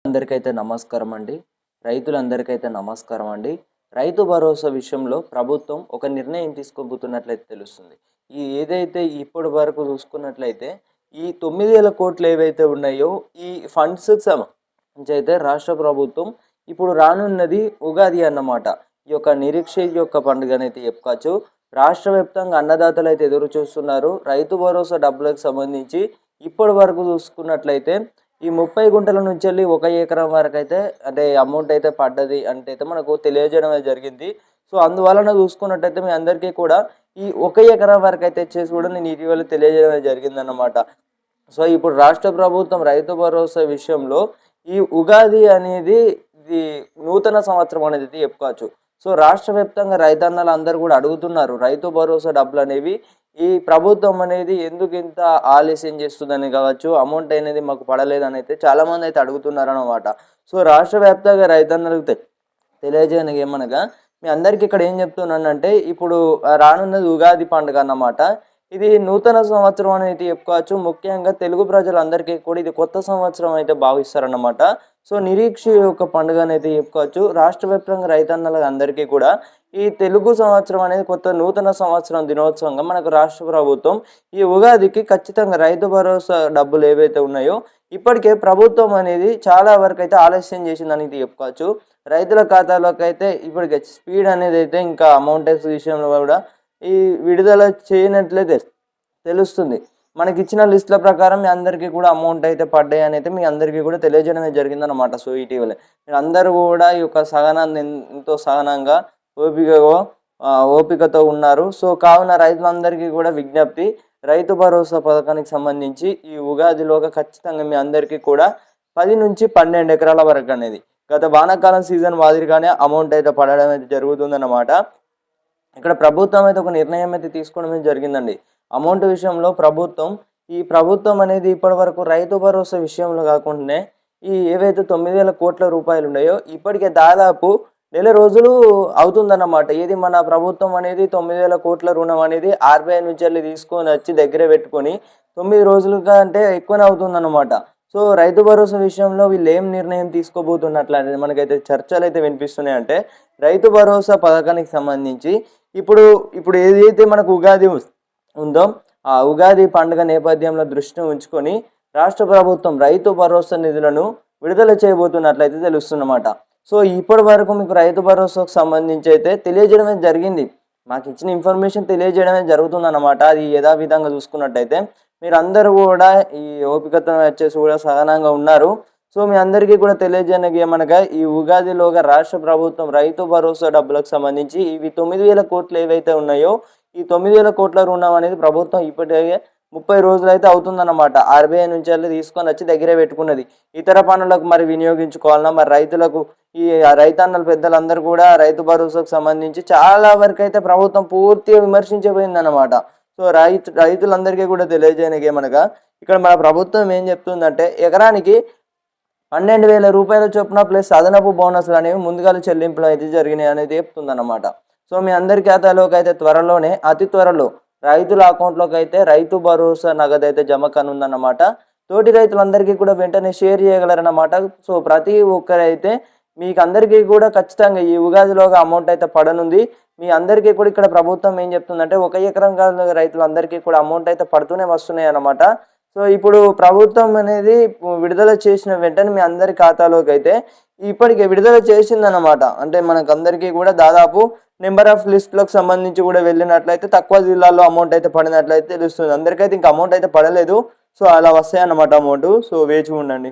అందరికైతే నమస్కారం అండి. రైతులందరికైతే నమస్కారం అండి. రైతు భరోసా విషయంలో ప్రభుత్వం ఒక నిర్ణయం తీసుకోబోతున్నట్లయితే తెలుస్తుంది. ఏదైతే ఇప్పటి వరకు చూసుకున్నట్లయితే ఈ 9,000 కోట్లు ఏవైతే ఉన్నాయో ఈ ఫండ్స్‌కి సంబంధించి అయితే రాష్ట్ర ప్రభుత్వం ఇప్పుడు రానున్నది ఉగాది అన్నమాట. ఈ యొక్క నిరీక్ష యొక్క పండుగనైతే చెప్పుకోవచ్చు. రాష్ట్ర వ్యాప్తంగా అన్నదాతలు అయితే ఎదురు చూస్తున్నారు. రైతు భరోసా డబ్బులకు సంబంధించి ఇప్పటి వరకు చూసుకున్నట్లయితే ఈ 30 గుంటల నుంచెల్లి 1 ఎకరం వరకు అయితే అంటే అమౌంట్ అయితే పడ్డది అంటే అయితే మనకు తెలియజేయడం జరిగింది. సో అందువలన చూసుకున్నట్టయితే మీ అందరికీ కూడా ఈ 1 ఎకరం వరకు అయితే వచ్చేసి కూడా నేను ఇటీవల తెలియజేయడం జరిగిందన్నమాట. సో ఇప్పుడు రాష్ట్ర ప్రభుత్వం రైతు భరోసా విషయంలో ఈ ఉగాది అనేది ఇది నూతన సంవత్సరం అనేది చెప్పుకోవచ్చు. సో రాష్ట్ర వ్యాప్తంగా రైతన్నలు అందరూ కూడా అడుగుతున్నారు రైతు భరోసా డబ్బులు అనేవి ఈ ప్రభుత్వం అనేది ఎందుకు ఇంత ఆలస్యం చేస్తుందని కావచ్చు, అమౌంట్ అనేది మాకు పడలేదని అయితే చాలామంది అయితే అడుగుతున్నారు అన్నమాట. సో రాష్ట్ర వ్యాప్తంగా రైతన్నలకు తెలియజేయడానికి ఏమనగా మీ అందరికీ ఇక్కడ ఏం చెప్తున్నానంటే ఇప్పుడు రానున్నది ఉగాది పండుగ అన్నమాట. ఇది నూతన సంవత్సరం అనేది చెప్పుకోవచ్చు. ముఖ్యంగా తెలుగు ప్రజలందరికీ కూడా ఇది కొత్త సంవత్సరం అయితే భావిస్తారన్నమాట. సో నిరీక్ష యొక్క పండుగ అనేది చెప్పుకోవచ్చు. రాష్ట్ర వ్యాప్తంగా రైతన్నల అందరికీ కూడా ఈ తెలుగు సంవత్సరం అనేది కొత్త నూతన సంవత్సరం దినోత్సవంగా మనకు రాష్ట్ర ప్రభుత్వం ఈ ఉగాదికి ఖచ్చితంగా రైతు భరోసా డబ్బులు ఏవైతే ఉన్నాయో ఇప్పటికే ప్రభుత్వం అనేది చాలా వరకు అయితే ఆలస్యం చేసిందని చెప్పుకోవచ్చు. రైతుల ఖాతాలోకి అయితే ఇప్పటికే స్పీడ్ అనేది అయితే ఇంకా అమౌంట్ విషయంలో కూడా ఈ విడుదల చేయనట్లయితే తెలుస్తుంది. మనకి ఇచ్చిన లిస్టుల ప్రకారం మీ అందరికీ కూడా అమౌంట్ అయితే పడ్డాయి అని అయితే మీ అందరికీ కూడా తెలియజేయడమే జరిగిందన్నమాట. సో ఇటీవలే మీరు అందరూ కూడా ఈ యొక్క సహనాన్ని ఎంతో సహనంగా ఓపికతో ఉన్నారు. సో కావున రైతులందరికీ కూడా విజ్ఞప్తి, రైతు భరోసా పథకానికి సంబంధించి ఈ ఉగాదిలోగా ఖచ్చితంగా మీ అందరికీ కూడా 10 నుంచి 12 ఎకరాల వరకు అనేది గత వానాకాలం సీజన్ మాదిరిగానే అమౌంట్ అయితే పడడం అయితే జరుగుతుందన్నమాట. ఇక్కడ ప్రభుత్వం అయితే ఒక నిర్ణయం అయితే తీసుకోవడం జరిగిందండి. అమౌంట్ విషయంలో ప్రభుత్వం అనేది ఇప్పటి వరకు రైతు భరోసా విషయంలో కాకుండానే ఈ ఏవైతే 9,000 కోట్ల రూపాయలు ఉన్నాయో ఇప్పటికే దాదాపు నెల రోజులు అవుతుందన్నమాట. ఏది మన ప్రభుత్వం అనేది 9,000 కోట్ల రుణం అనేది ఆర్బీఐ నుంచి వెళ్ళి తీసుకొని వచ్చి దగ్గర పెట్టుకొని 9 రోజులుగా అంటే ఎక్కువనే అవుతుందన్నమాట. సో రైతు భరోసా విషయంలో వీళ్ళు ఏం నిర్ణయం తీసుకోబోతున్నట్లయితే మనకైతే చర్చలు అయితే వినిపిస్తున్నాయి. అంటే రైతు భరోసా పథకానికి సంబంధించి ఇప్పుడు ఏదైతే మనకు ఉగాది ఉందో ఆ ఉగాది పండుగ నేపథ్యంలో దృష్టిని ఉంచుకొని రాష్ట్ర ప్రభుత్వం రైతు భరోసా నిధులను విడుదల చేయబోతున్నట్లయితే తెలుస్తున్నమాట. సో ఇప్పటి వరకు మీకు రైతు భరోసాకు సంబంధించి అయితే తెలియజేయడమే జరిగింది. మాకు ఇచ్చిన ఇన్ఫర్మేషన్ తెలియజేయడమే జరుగుతుందన్నమాట. అది యథావిధంగా చూసుకున్నట్టయితే మీరందరూ కూడా ఈ ఓపికతో వచ్చేసి కూడా సహనంగా ఉన్నారు. సో మీ అందరికీ కూడా తెలియజేయడానికి ఏమనగా ఈ ఉగాదిలోగా రాష్ట్ర ప్రభుత్వం రైతు భరోసా డబ్బులకు సంబంధించి ఇవి 9,000 కోట్లు ఏవైతే ఉన్నాయో ఈ 9,000 కోట్ల రుణం అనేది ప్రభుత్వం ఇప్పటికే 30 రోజులు అయితే అవుతుందన్నమాట. ఆర్బీఐ నుంచి వెళ్ళి తీసుకొని వచ్చి దగ్గరే పెట్టుకున్నది. ఇతర పనులకు మరి వినియోగించుకోవాలన్నా మరి రైతులకు ఈ రైతన్నల పెద్దలందరూ కూడా రైతు భరోసాకు సంబంధించి చాలా వరకు అయితే ప్రభుత్వం పూర్తిగా విమర్శించబోయిందన్నమాట. సో రైతులందరికీ కూడా తెలియజేయడానికి ఏమనగా ఇక్కడ మన ప్రభుత్వం ఏం చెప్తుందంటే ఎకరానికి 12,000 రూపాయల చొప్పున ప్లస్ అదనపు బోనస్లు అనేవి ముందుగా చెల్లింపులు అయితే జరిగినాయి అనేది చెప్తుందన్నమాట. సో మీ అందరి ఖాతాలోకి అయితే త్వరలోనే అతి త్వరలో రైతుల అకౌంట్లోకి అయితే రైతు భరోసా నగదు అయితే జమ కానుందన్నమాట. తోటి రైతులందరికీ కూడా వెంటనే షేర్ చేయగలరన్నమాట. సో ప్రతి ఒక్కరైతే మీకు అందరికీ కూడా ఖచ్చితంగా ఈ ఉగాదిలోగా అమౌంట్ అయితే పడనుంది. మీ అందరికీ కూడా ఇక్కడ ప్రభుత్వం ఏం చెప్తుందంటే 1 ఎకరం రైతులందరికీ కూడా అమౌంట్ అయితే పడుతూనే వస్తున్నాయి అన్నమాట. సో ఇప్పుడు ప్రభుత్వం అనేది విడుదల చేసిన వెంటనే మీ అందరి ఖాతాలోకి అయితే ఇప్పటికే విడుదల చేసిందన్నమాట. అంటే మనకందరికీ కూడా దాదాపు నెంబర్ ఆఫ్ లిస్టులకు సంబంధించి కూడా వెళ్ళినట్లయితే తక్కువ జిల్లాల్లో అమౌంట్ అయితే పడినట్లయితే తెలుస్తుంది. అందరికైతే ఇంకా అమౌంట్ అయితే పడలేదు. సో అలా వస్తాయన్నమాట అమౌంట్. సో వేచి ఉండండి.